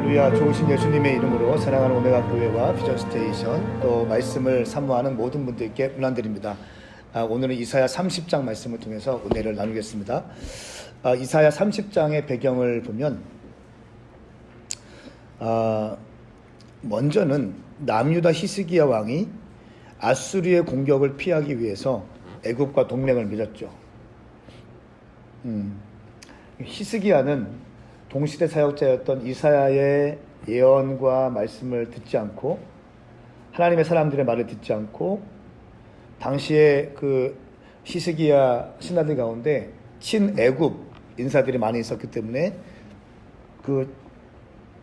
할렐루야. 좋으신 예수님의 이름으로 사랑하는 오메가 교회와 비전 스테이션 또 말씀을 사모하는 모든 분들께 문안드립니다. 오늘은 이사야 30장 말씀을 통해서 은혜를 나누겠습니다. 이사야 30장의 배경을 보면 먼저는 남유다 히스기야 왕이 아수르의 공격을 피하기 위해서 애굽과 동맹을 맺었죠. 히스기야는 동시대 사역자였던 이사야의 예언과 말씀을 듣지 않고 하나님의 사람들의 말을 듣지 않고 당시에 그 히스기야 신하들 가운데 친애굽 인사들이 많이 있었기 때문에 그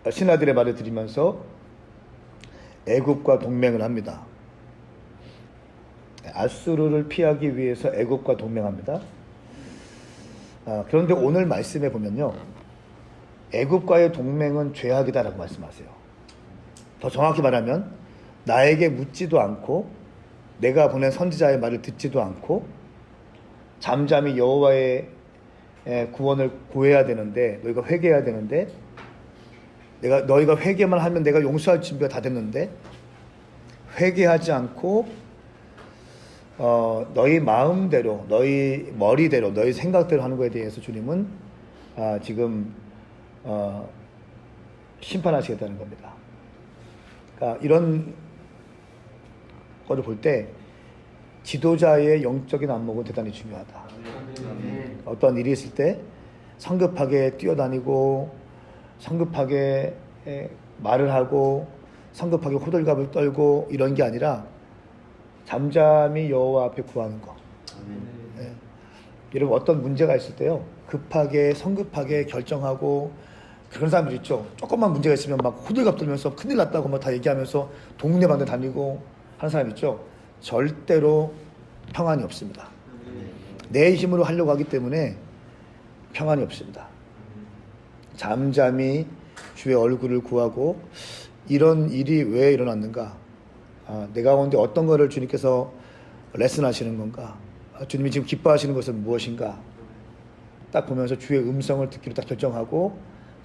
신하들의 말을 들으면서 애굽과 동맹을 합니다. 아수르를 피하기 위해서 애굽과 동맹합니다. 그런데 오늘 말씀에 보면요, 애굽과의 동맹은 죄악이다라고 말씀하세요. 더 정확히 말하면 나에게 묻지도 않고 내가 보낸 선지자의 말을 듣지도 않고 잠잠히 여호와의 구원을 구해야 되는데, 너희가 회개해야 되는데, 너희가 회개만 하면 내가 용서할 준비가 다 됐는데 회개하지 않고 너희 마음대로, 너희 머리대로, 너희 생각대로 하는 것에 대해서 주님은 지금 심판하시겠다는 겁니다. 그러니까 이런 거를 볼 때 지도자의 영적인 안목은 대단히 중요하다. 어떤 일이 있을 때 성급하게 뛰어다니고 성급하게 말을 하고 성급하게 호들갑을 떨고 이런 게 아니라 잠잠히 여호와 앞에 구하는 거. 여러분, 어떤 문제가 있을 때요, 급하게 성급하게 결정하고 그런 사람들 있죠. 조금만 문제가 있으면 막 호들갑 떨면서 큰일 났다고 막 다 얘기하면서 동네방네 다니고 하는 사람 있죠. 절대로 평안이 없습니다. 내 힘으로 하려고 하기 때문에 평안이 없습니다. 잠잠히 주의 얼굴을 구하고, 이런 일이 왜 일어났는가, 내 가운데 어떤 거를 주님께서 레슨하시는 건가, 주님이 지금 기뻐하시는 것은 무엇인가 딱 보면서 주의 음성을 듣기로 딱 결정하고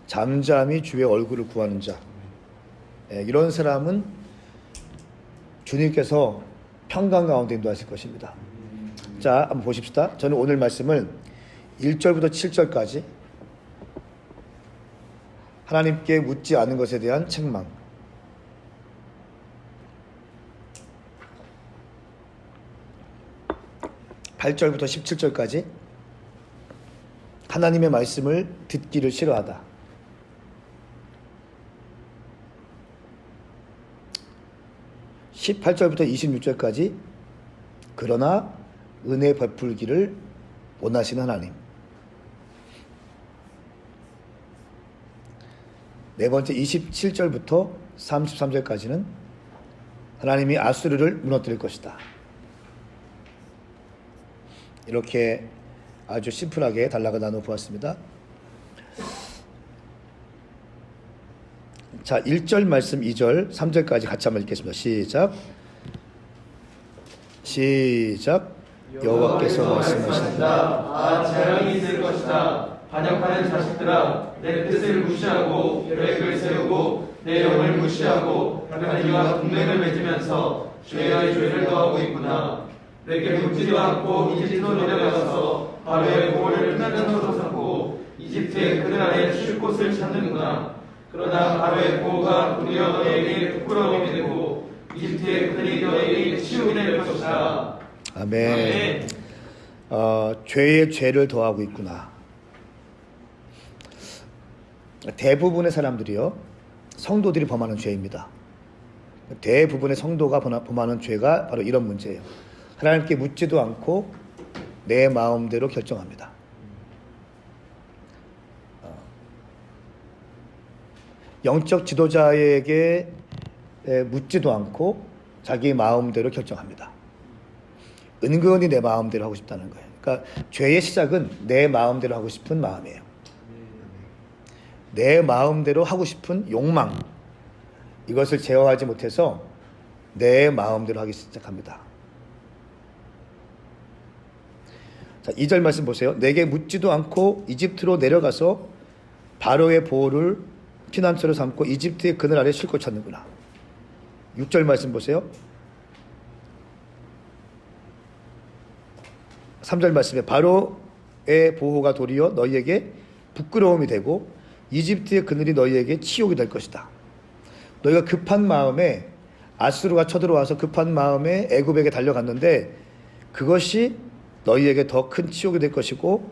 잠잠히 주의 얼굴을 구하는 자, 이런 사람은 주님께서 평강 가운데 인도하실 것입니다. 자, 한번 보십시다. 저는 오늘 말씀을 1절부터 7절까지 하나님께 묻지 않은 것에 대한 책망, 8절부터 17절까지 하나님의 말씀을 듣기를 싫어하다, 18절부터 26절까지 그러나 은혜 베풀기를 원하시는 하나님, 네 번째 27절부터 33절까지는 하나님이 아수르를 무너뜨릴 것이다. 이렇게 아주 심플하게 단락을 나눠 보았습니다. 자, 1절 말씀 2절 3절까지 같이 한번 읽겠습니다. 시작. 여호와께서 말씀하신다. 재앙이 있을 것이다. 반역하는 자식들아, 내 뜻을 무시하고 계획을 세우고 내 영을 무시하고 하나님과 동맹을 맺으면서 죄의 죄를 더하고 있구나. 내게 묻지도 않고 이집트로 내려가서 바로의 보호를 피난처로 삼고 이집트의 그늘 아래 쉴 곳을 찾는구나. 그러나 바로의 보호가 도리어 너에게 부끄러움이 되고 이집트의 그늘이 너에게 치욕이 될 것이다. 아멘. 죄의 죄를 더하고 있구나. 대부분의 사람들이요, 성도들이 범하는 죄입니다. 대부분의 성도가 범하는 죄가 바로 이런 문제예요. 하나님께 묻지도 않고 내 마음대로 결정합니다. 영적 지도자에게 묻지도 않고 자기 마음대로 결정합니다. 은근히 내 마음대로 하고 싶다는 거예요. 그러니까 죄의 시작은 내 마음대로 하고 싶은 마음이에요. 내 마음대로 하고 싶은 욕망, 이것을 제어하지 못해서 내 마음대로 하기 시작합니다. 자, 2절 말씀 보세요. 내게 묻지도 않고 이집트로 내려가서 바로의 보호를 피난처를 삼고 이집트의 그늘 아래 쉴 것 찾는구나. 6절 말씀 보세요. 3절 말씀에 바로의 보호가 도리어 너희에게 부끄러움이 되고 이집트의 그늘이 너희에게 치욕이 될 것이다. 너희가 급한 마음에 아수르가 쳐들어와서 급한 마음에 애굽에게 달려갔는데 그것이 너희에게 더 큰 치욕이 될 것이고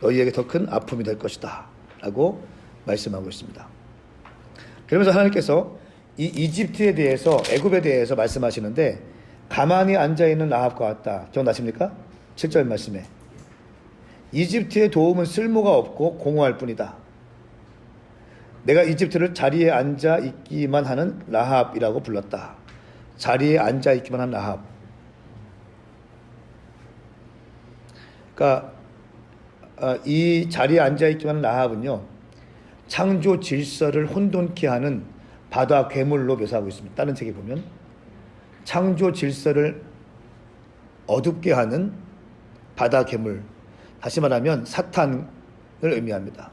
너희에게 더 큰 아픔이 될 것이다 라고 말씀하고 있습니다. 그러면서 하나님께서 이 이집트에 대해서 애굽에 대해서 말씀하시는데 가만히 앉아있는 라합과 같다. 기억나십니까? 7절 말씀에 이집트의 도움은 쓸모가 없고 공허할 뿐이다. 내가 이집트를 자리에 앉아 있기만 하는 라합이라고 불렀다. 자리에 앉아 있기만 한 라합. 그러니까 이 자리에 앉아 있기만 한 라합은요, 창조 질서를 혼돈케 하는 바다 괴물로 묘사하고 있습니다. 다른 책에 보면 창조 질서를 어둡게 하는 바다 괴물, 다시 말하면 사탄을 의미합니다.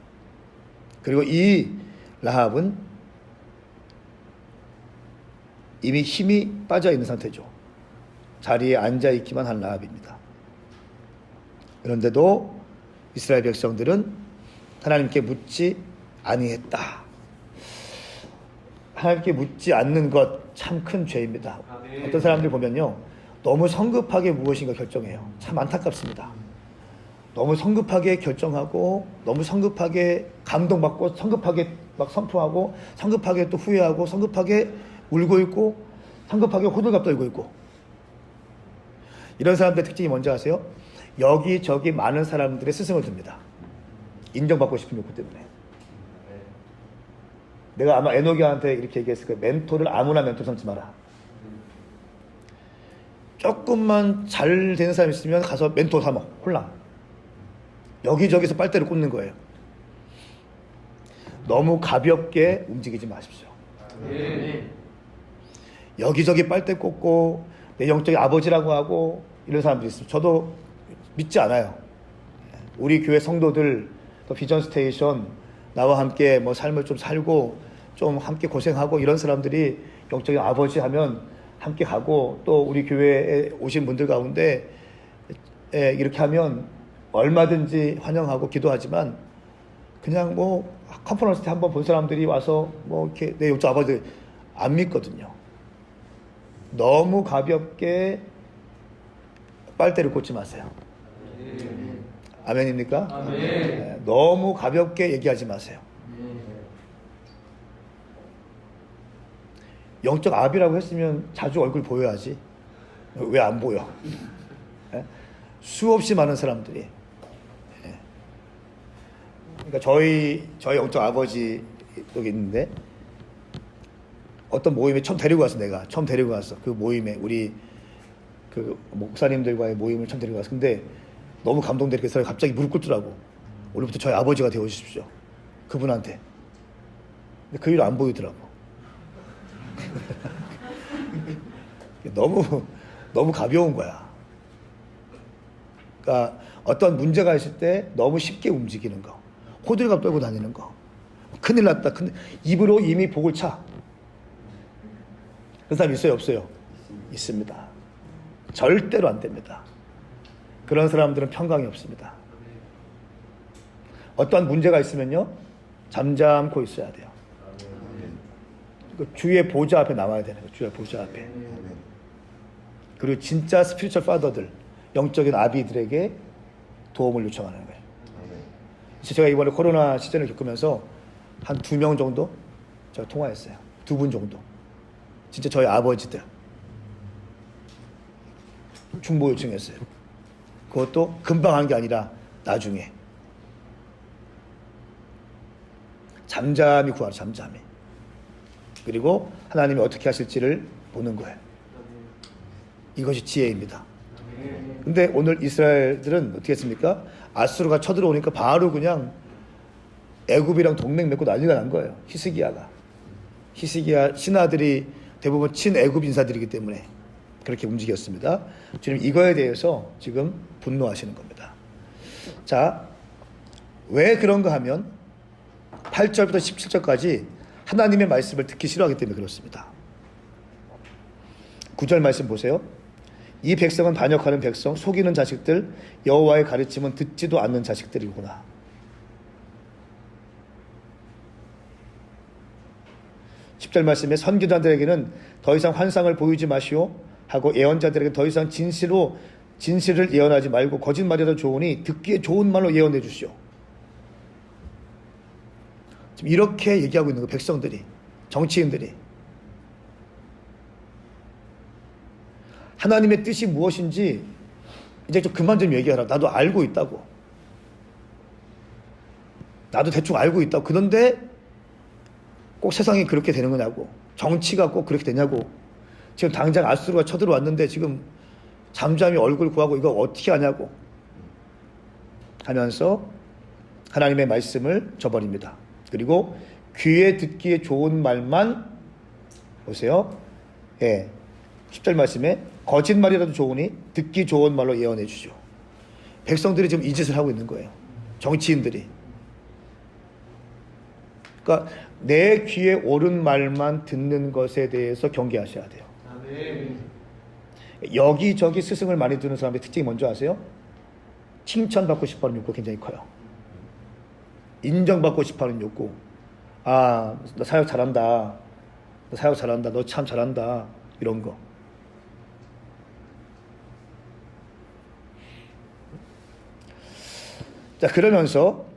그리고 이 라합은 이미 힘이 빠져 있는 상태죠. 자리에 앉아 있기만 한 라합입니다. 그런데도 이스라엘 백성들은 하나님께 묻지 아니했다. 하나님께 묻지 않는 것 참 큰 죄입니다. 어떤 사람들 보면요, 너무 성급하게 무엇인가 결정해요. 참 안타깝습니다. 너무 성급하게 결정하고 너무 성급하게 감동받고 성급하게 막 선포하고 성급하게 또 후회하고 성급하게 울고 있고 성급하게 호들갑 떨고 있고, 이런 사람들의 특징이 뭔지 아세요? 여기저기 많은 사람들의 스승을 듭니다. 인정받고 싶은 욕구 때문에. 내가 아마 에노기한테 이렇게 얘기했을 거예요. 멘토를 아무나 멘토 삼지 마라. 조금만 잘 되는 사람이 있으면 가서 멘토 삼어. 홀랑. 여기저기서 빨대를 꽂는 거예요. 너무 가볍게 움직이지 마십시오. 여기저기 빨대 꽂고 내 영적인 아버지라고 하고 이런 사람들이 있어요. 저도 믿지 않아요. 우리 교회 성도들, 또 비전 스테이션 나와 함께 뭐 삶을 좀 살고 좀 함께 고생하고 이런 사람들이 영적인 아버지 하면 함께 가고, 또 우리 교회에 오신 분들 가운데 이렇게 하면 얼마든지 환영하고 기도하지만, 그냥 뭐 컨퍼런스 때 한번 본 사람들이 와서 뭐 이렇게 내 영적 아버지 안 믿거든요. 너무 가볍게 빨대를 꽂지 마세요. 아멘입니까? 아멘. 네, 너무 가볍게 얘기하지 마세요. 영적 아비라고 했으면 자주 얼굴 보여야지. 왜 안 보여? 네? 수없이 많은 사람들이. 네. 그러니까 저희 영적 아버지 여기 있는데, 어떤 모임에 처음 데리고 갔어. 내가 처음 데리고 갔어. 그 모임에 우리 그 목사님들과의 모임을 처음 데리고 갔어. 근데 너무 감동되게 그 사람이 갑자기 무릎 꿇더라고. 오늘부터 저희 아버지가 되어 주십시오. 그분한테. 근데 그 일 안 보이더라고. 너무 가벼운 거야. 그러니까 어떤 문제가 있을 때 너무 쉽게 움직이는 거, 호들갑 떨고 다니는 거, 큰일 났다. 입으로 이미 복을 차. 그 사람 있어요, 없어요? 있습니다. 절대로 안 됩니다. 그런 사람들은 평강이 없습니다. 어떠한 문제가 있으면요, 잠잠코 있어야 돼요. 주의 보좌 앞에 나와야 되는 거예요. 주의 보좌 앞에. 그리고 진짜 스피리추얼 파더들, 영적인 아비들에게 도움을 요청하는 거예요. 제가 이번에 코로나 시즌을 겪으면서 한 2명 정도 제가 통화했어요. 2분 정도. 진짜 저희 아버지들 중보 요청했어요. 그것도 금방 한 게 아니라 나중에. 잠잠히 구하라. 잠잠히. 그리고 하나님이 어떻게 하실지를 보는 거예요. 이것이 지혜입니다. 근데 오늘 이스라엘들은 어떻게 했습니까? 아수르가 쳐들어오니까 바로 그냥 애굽이랑 동맹 맺고 난리가 난 거예요. 히스기야 신하들이 대부분 친애굽 인사들이기 때문에 그렇게 움직였습니다. 주님, 이거에 대해서 지금 분노하시는 겁니다. 자, 왜 그런가 하면 8절부터 17절까지 하나님의 말씀을 듣기 싫어하기 때문에 그렇습니다. 9절 말씀 보세요. 이 백성은 반역하는 백성, 속이는 자식들, 여호와의 가르침은 듣지도 않는 자식들이구나. 10절 말씀에 선지자들에게는 더 이상 환상을 보이지 마시오 하고 예언자들에게 더 이상 진실을 예언하지 말고 거짓말이라도 좋으니 듣기에 좋은 말로 예언해 주시오. 지금 이렇게 얘기하고 있는 거 백성들이, 정치인들이. 하나님의 뜻이 무엇인지 이제 좀 그만 좀 얘기하라. 나도 알고 있다고. 나도 대충 알고 있다고. 그런데 꼭 세상이 그렇게 되는 거냐고. 정치가 꼭 그렇게 되냐고. 지금 당장 아수르가 쳐들어왔는데 지금 잠잠히 얼굴 구하고 이거 어떻게 하냐고 하면서 하나님의 말씀을 저버립니다. 그리고 귀에 듣기에 좋은 말만 보세요. 예, 10절 말씀에 거짓말이라도 좋으니 듣기 좋은 말로 예언해 주죠. 백성들이 지금 이 짓을 하고 있는 거예요. 정치인들이. 그러니까 내 귀에 옳은 말만 듣는 것에 대해서 경계하셔야 돼요. 아멘. 여기저기 스승을 많이 두는 사람의 특징이 뭔지 아세요? 칭찬받고 싶어하는 욕구 굉장히 커요. 인정받고 싶어하는 욕구. 아, 너 사역 잘한다. 너 사역 잘한다. 너 참 잘한다. 이런 거. 자, 그러면서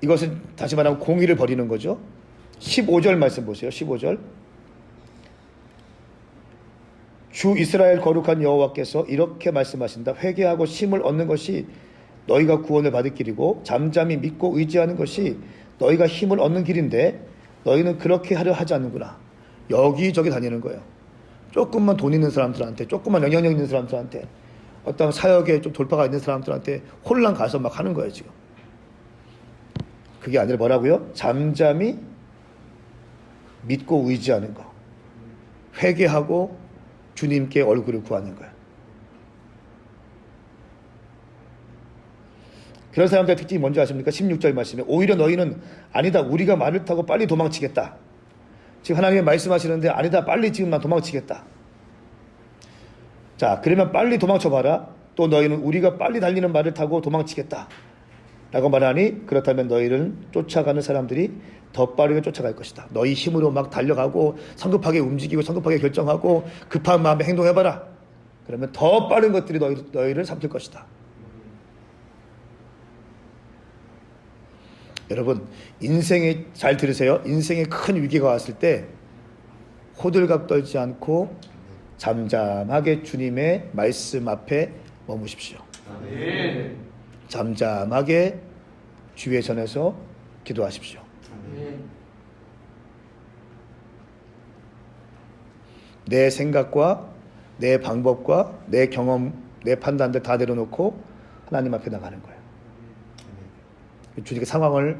이것은 다시 말하면 공의를 버리는 거죠. 15절 말씀 보세요. 15절. 주 이스라엘 거룩한 여호와께서 이렇게 말씀하신다. 회개하고 쉼을 얻는 것이 너희가 구원을 받을 길이고 잠잠히 믿고 의지하는 것이 너희가 힘을 얻는 길인데 너희는 그렇게 하려 하지 않는구나. 여기저기 다니는 거예요. 조금만 돈 있는 사람들한테, 조금만 영향력 있는 사람들한테, 어떤 사역에 좀 돌파가 있는 사람들한테 혼란 가서 막 하는 거예요 지금. 그게 아니라 뭐라고요? 잠잠히 믿고 의지하는 거. 회개하고 주님께 얼굴을 구하는 거예요. 그런 사람들의 특징이 뭔지 아십니까? 16절 말씀에 오히려 너희는 아니다, 우리가 말을 타고 빨리 도망치겠다. 지금 하나님이 말씀하시는데 아니다, 빨리 지금 난 도망치겠다. 자, 그러면 빨리 도망쳐봐라. 또 너희는 우리가 빨리 달리는 말을 타고 도망치겠다 라고 말하니 그렇다면 너희는 쫓아가는 사람들이 더 빠르게 쫓아갈 것이다. 너희 힘으로 막 달려가고 성급하게 움직이고 성급하게 결정하고 급한 마음에 행동해봐라. 그러면 더 빠른 것들이 너희를 삼킬 것이다. 여러분, 인생에 잘 들으세요. 인생에 큰 위기가 왔을 때 호들갑 떨지 않고 잠잠하게 주님의 말씀 앞에 머무십시오. 아멘. 잠잠하게 주의 전에서 기도하십시오. 아멘. 내 생각과 내 방법과 내 경험, 내 판단들 다 내려놓고 하나님 앞에 나가는 거예요. 주님의 상황을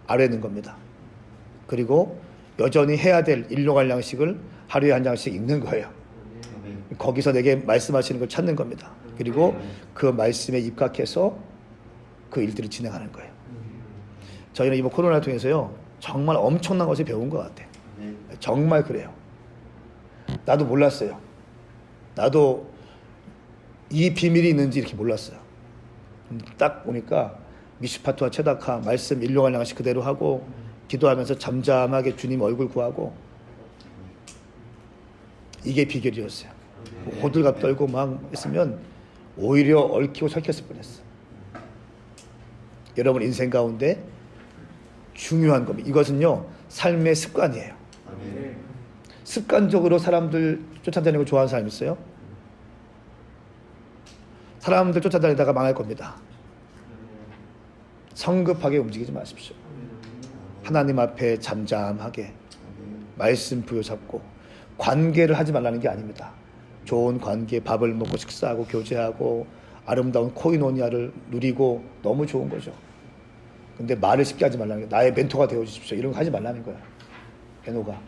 아뢰는 겁니다. 그리고 여전히 해야 될 일용할 양식을 하루에 한 장씩 읽는 거예요. 거기서 내게 말씀하시는 걸 찾는 겁니다. 그리고 그 말씀에 입각해서 그 일들을 진행하는 거예요. 저희는 이번 코로나를 통해서요, 정말 엄청난 것을 배운 것 같아요. 정말 그래요. 나도 몰랐어요. 나도 이 비밀이 있는지 이렇게 몰랐어요. 딱 보니까 미슈파트와 체다카 말씀 일용할 양식 그대로 하고 기도하면서 잠잠하게 주님 얼굴 구하고, 이게 비결이었어요. 호들갑 떨고 막 했으면 오히려 얽히고 설켰을 뻔했어. 여러분 인생 가운데 중요한 겁니다. 이것은요, 삶의 습관이에요. 습관적으로 사람들 쫓아다니는 걸 좋아하는 사람 있어요? 사람들 쫓아다니다가 망할 겁니다. 성급하게 움직이지 마십시오. 하나님 앞에 잠잠하게 말씀 부여잡고, 관계를 하지 말라는 게 아닙니다. 좋은 관계, 밥을 먹고 식사하고 교제하고 아름다운 코이노니아를 누리고 너무 좋은 거죠. 근데 말을 쉽게 하지 말라는 게, 나의 멘토가 되어 주십시오, 이런 거 하지 말라는 거야. 베노가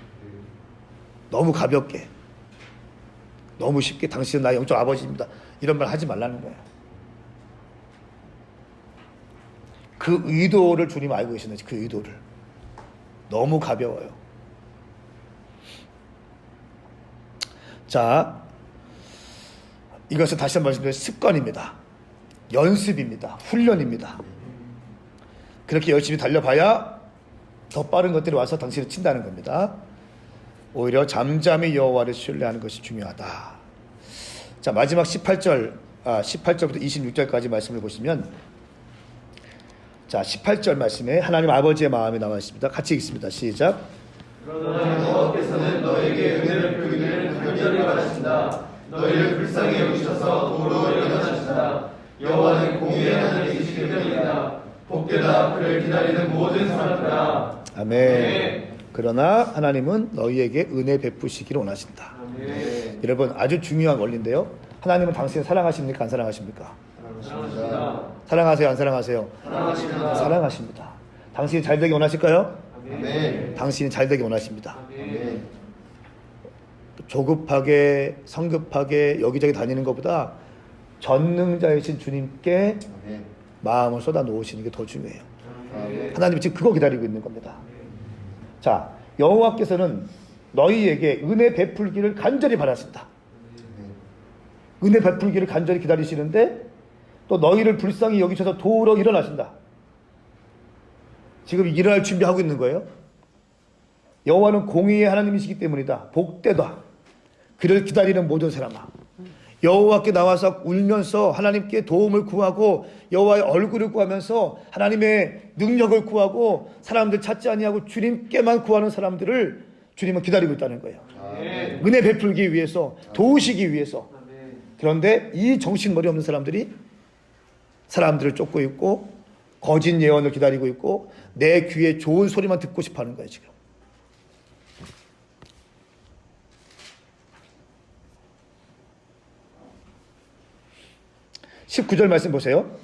너무 가볍게, 너무 쉽게 당신은 나의 영적 아버지입니다, 이런 말 하지 말라는 거야. 그 의도를 주님 알고 계시는지, 그 의도를. 너무 가벼워요. 자, 이것은 다시 한번 말씀드리면 습관입니다. 연습입니다. 훈련입니다. 그렇게 열심히 달려봐야 더 빠른 것들이 와서 당신을 친다는 겁니다. 오히려 잠잠히 여호와를 신뢰하는 것이 중요하다. 자, 마지막 18절부터 26절까지 말씀을 보시면, 자, 18절 말씀에 하나님 아버지의 마음이 나와 있습니다. 같이 읽습니다. 시작. 그러나 여호와께서는 너에게 은혜를 베푸기를 간절히 바라신다. 너희를 불쌍히 여기셔서 도로 일어나신다. 여호와는 공의의 하나님이시기 때문이다. 복되다 그를 기다리는 모든 사람들아. 아멘. 그러나 하나님은 너희에게 은혜 베푸시기를 원하신다. 아멘. 여러분, 아주 중요한 원리인데요. 하나님은 당신을 사랑하십니까? 안 사랑하십니까? 사랑하십니다. 사랑하세요? 안 사랑하세요? 사랑하십니다. 사랑하십니다. 당신이 잘되기 원하실까요? 아멘. 당신이 잘되기 원하십니다. 아멘. 조급하게 성급하게 여기저기 다니는 것보다 전능자이신 주님께 아멘. 마음을 쏟아 놓으시는 게 더 중요해요. 아멘. 하나님이 지금 그거 기다리고 있는 겁니다. 자, 여호와께서는 너희에게 은혜 베풀기를 간절히 바라신다. 은혜 베풀기를 간절히 기다리시는데 또 너희를 불쌍히 여기셔서 도우러 일어나신다. 지금 일어날 준비하고 있는 거예요. 여호와는 공의의 하나님이시기 때문이다. 복되다. 그를 기다리는 모든 사람아. 여호와께 나와서 울면서 하나님께 도움을 구하고 여호와의 얼굴을 구하면서 하나님의 능력을 구하고 사람들 찾지 아니하고 주님께만 구하는 사람들을 주님은 기다리고 있다는 거예요. 아멘. 은혜 베풀기 위해서, 도우시기 위해서. 아멘. 그런데 이 정신머리 없는 사람들이 사람들을 쫓고 있고 거짓 예언을 기다리고 있고 내 귀에 좋은 소리만 듣고 싶어 하는 거예요, 지금. (19절) 말씀 보세요.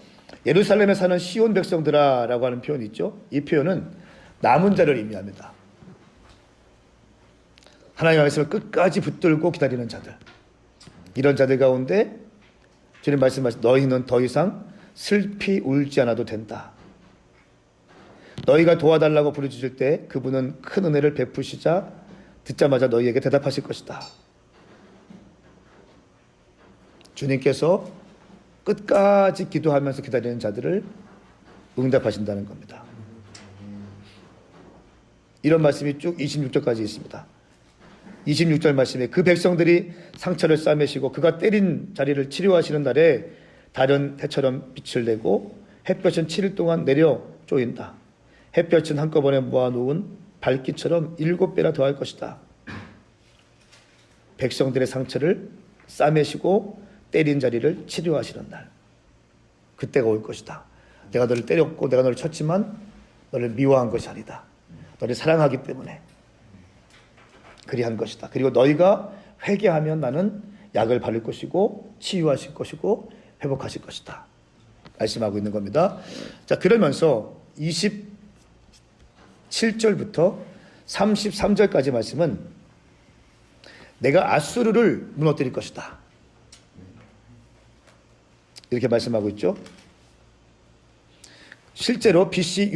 예루살렘에 사는 시온 백성들아 라고 하는 표현이 있죠. 이 표현은 남은 자를 의미합니다. 하나님의 말씀을 끝까지 붙들고 기다리는 자들, 이런 자들 가운데 주님 말씀하신 너희는 더 이상 슬피 울지 않아도 된다. 너희가 도와달라고 부르짖을 때 그분은 큰 은혜를 베푸시자 듣자마자 너희에게 대답하실 것이다. 주님께서 끝까지 기도하면서 기다리는 자들을 응답하신다는 겁니다. 이런 말씀이 쭉 26절까지 있습니다. 26절 말씀에 그 백성들이 상처를 싸매시고 그가 때린 자리를 치료하시는 날에 달은 해처럼 빛을 내고 햇볕은 7일 동안 내려 쪼인다. 햇볕은 한꺼번에 모아놓은 밝기처럼 7배나 더할 것이다. 백성들의 상처를 싸매시고 때린 자리를 치료하시는 날, 그때가 올 것이다. 내가 너를 때렸고 내가 너를 쳤지만 너를 미워한 것이 아니다. 너를 사랑하기 때문에 그리한 것이다. 그리고 너희가 회개하면 나는 약을 바를 것이고 치유하실 것이고 회복하실 것이다. 말씀하고 있는 겁니다. 자, 그러면서 27절부터 33절까지 말씀은 내가 아수르를 무너뜨릴 것이다. 이렇게 말씀하고 있죠. 실제로 BC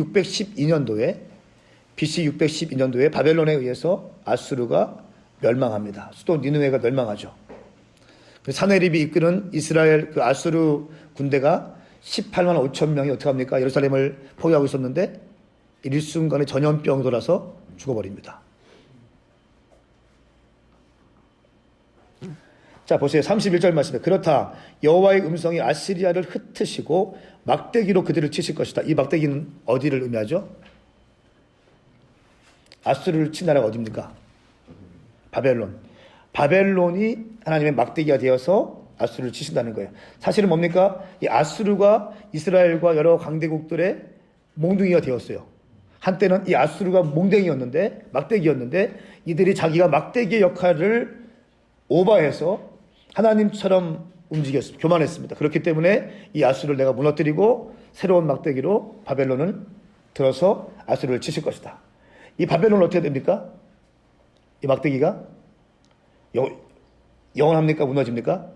612년도에 바벨론에 의해서 아수르가 멸망합니다. 수도 니느웨가 멸망하죠. 사네립이 이끄는 이스라엘 그 아수르 군대가 18만 5천 명이 어떻게 합니까? 예루살렘을 포위하고 있었는데 일순간에 전염병 돌아서 죽어버립니다. 자, 보세요. 31절 말씀에 그렇다. 여호와의 음성이 아시리아를 흩으시고 막대기로 그들을 치실 것이다. 이 막대기는 어디를 의미하죠? 아수르를 친 나라가 어디입니까? 바벨론. 바벨론이 하나님의 막대기가 되어서 아수르를 치신다는 거예요. 사실은 뭡니까? 이 아수르가 이스라엘과 여러 강대국들의 몽둥이가 되었어요. 한때는 이 아수르가 몽댕이였는데, 막대기였는데 이들이 자기가 막대기의 역할을 오버해서 하나님처럼 움직였습니다. 교만했습니다. 그렇기 때문에 이 아수르를 내가 무너뜨리고 새로운 막대기로 바벨론을 들어서 아수르를 치실 것이다. 이 바벨론은 어떻게 됩니까? 이 막대기가 영원합니까? 무너집니까?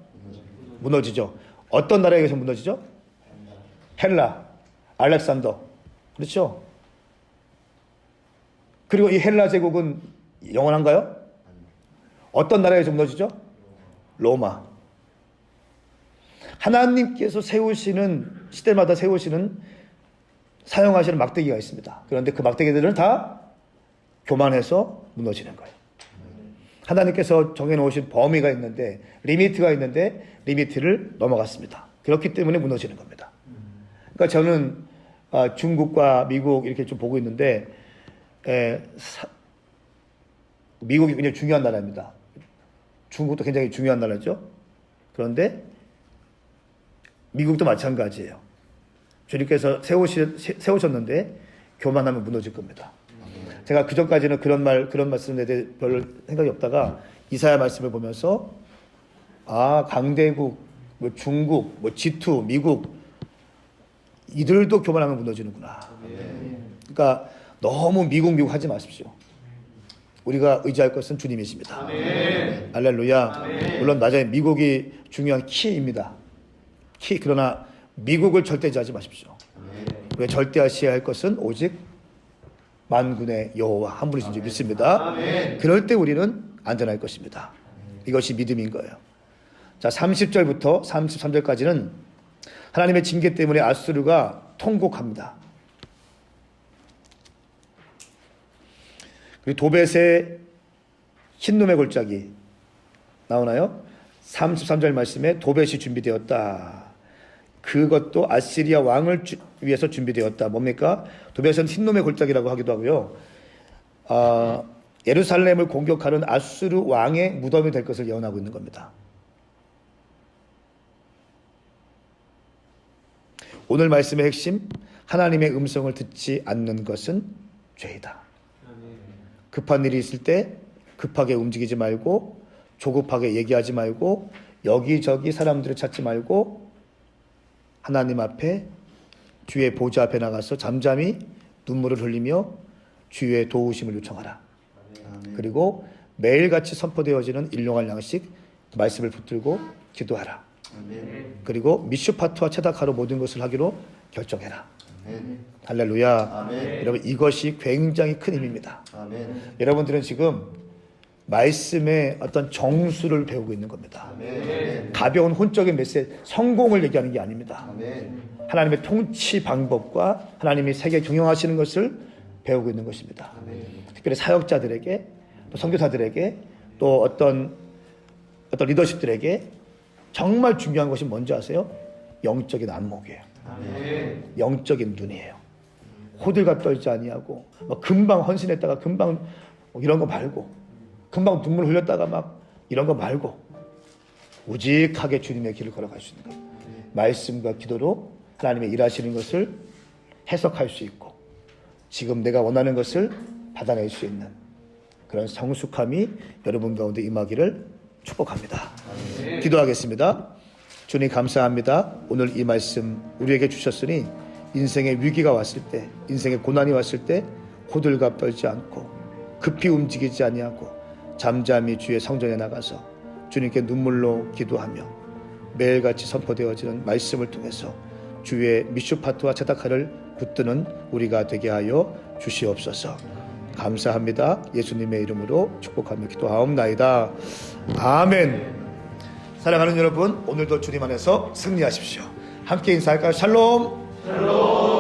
무너지죠. 어떤 나라에 의해서 무너지죠? 헬라, 알렉산더. 그렇죠? 그리고 이 헬라 제국은 영원한가요? 어떤 나라에서 무너지죠? 로마. 하나님께서 세우시는, 시대마다 세우시는, 사용하시는 막대기가 있습니다. 그런데 그 막대기들은 다 교만해서 무너지는 거예요. 하나님께서 정해놓으신 범위가 있는데, 리미트가 있는데 리미트를 넘어갔습니다. 그렇기 때문에 무너지는 겁니다. 그러니까 저는 중국과 미국 이렇게 좀 보고 있는데, 미국이 굉장히 중요한 나라입니다. 중국도 굉장히 중요한 나라죠. 그런데 미국도 마찬가지예요. 주님께서 세우셨는데 교만하면 무너질 겁니다. 제가 그전까지는 그런 말씀에 대해 별 생각이 없다가 이사야 말씀을 보면서 강대국, 뭐 중국, 뭐 G2, 미국 이들도 교만하면 무너지는구나. 그러니까 너무 미국 하지 마십시오. 우리가 의지할 것은 주님이십니다. 아멘. 할렐루야. 아멘. 물론 맞아요. 미국이 중요한 키입니다. 그러나 미국을 절대지하지 마십시오. 우리가 절대하셔야 할 것은 오직 만군의 여호와 한 분이신 줄 믿습니다. 아멘. 그럴 때 우리는 안전할 것입니다. 이것이 믿음인 거예요. 자, 30절부터 33절까지는 하나님의 징계 때문에 아수르가 통곡합니다. 그리고 도벳의 흰놈의 골짜기 나오나요? 33절 말씀에 도벳이 준비되었다. 그것도 아시리아 왕을 위해서 준비되었다. 뭡니까? 도벳은 흰놈의 골짜기라고 하기도 하고요. 예루살렘을 공격하는 아수르 왕의 무덤이 될 것을 예언하고 있는 겁니다. 오늘 말씀의 핵심, 하나님의 음성을 듣지 않는 것은 죄이다. 급한 일이 있을 때 급하게 움직이지 말고, 조급하게 얘기하지 말고, 여기저기 사람들을 찾지 말고 하나님 앞에, 주의 보좌 앞에 나가서 잠잠히 눈물을 흘리며 주의 도우심을 요청하라. 그리고 매일같이 선포되어지는 일용할 양식 말씀을 붙들고 기도하라. 그리고 미슈파트와 체다카로 모든 것을 하기로 결정해라. 할렐루야. 여러분, 이것이 굉장히 큰 힘입니다. 여러분들은 지금 말씀의 어떤 정수를 배우고 있는 겁니다. 가벼운 혼적인 메시지, 성공을 얘기하는 게 아닙니다. 하나님의 통치 방법과 하나님이 세계 경영하시는 것을 배우고 있는 것입니다. 특별히 사역자들에게, 또 선교사들에게, 또 어떤 리더십들에게 정말 중요한 것이 뭔지 아세요? 영적인 안목이에요. 영적인 눈이에요. 호들갑 떨지 아니하고 막 금방 헌신했다가 금방 이런 거 말고, 금방 눈물 흘렸다가 막 이런 거 말고, 우직하게 주님의 길을 걸어갈 수 있는 거예요. 말씀과 기도로 하나님의 일하시는 것을 해석할 수 있고, 지금 내가 원하는 것을 받아낼 수 있는 그런 성숙함이 여러분 가운데 임하기를 축복합니다. 기도하겠습니다. 주님 감사합니다. 오늘 이 말씀 우리에게 주셨으니 인생의 위기가 왔을 때, 인생의 고난이 왔을 때 호들갑 떨지 않고 급히 움직이지 아니하고 잠잠히 주의 성전에 나가서 주님께 눈물로 기도하며 매일같이 선포되어지는 말씀을 통해서 주의 미슈파트와 체다카를 붙드는 우리가 되게 하여 주시옵소서. 감사합니다. 예수님의 이름으로 축복하며 기도하옵나이다. 아멘. 사랑하는 여러분, 오늘도 주님 안에서 승리하십시오. 함께 인사할까요? 샬롬. 샬롬.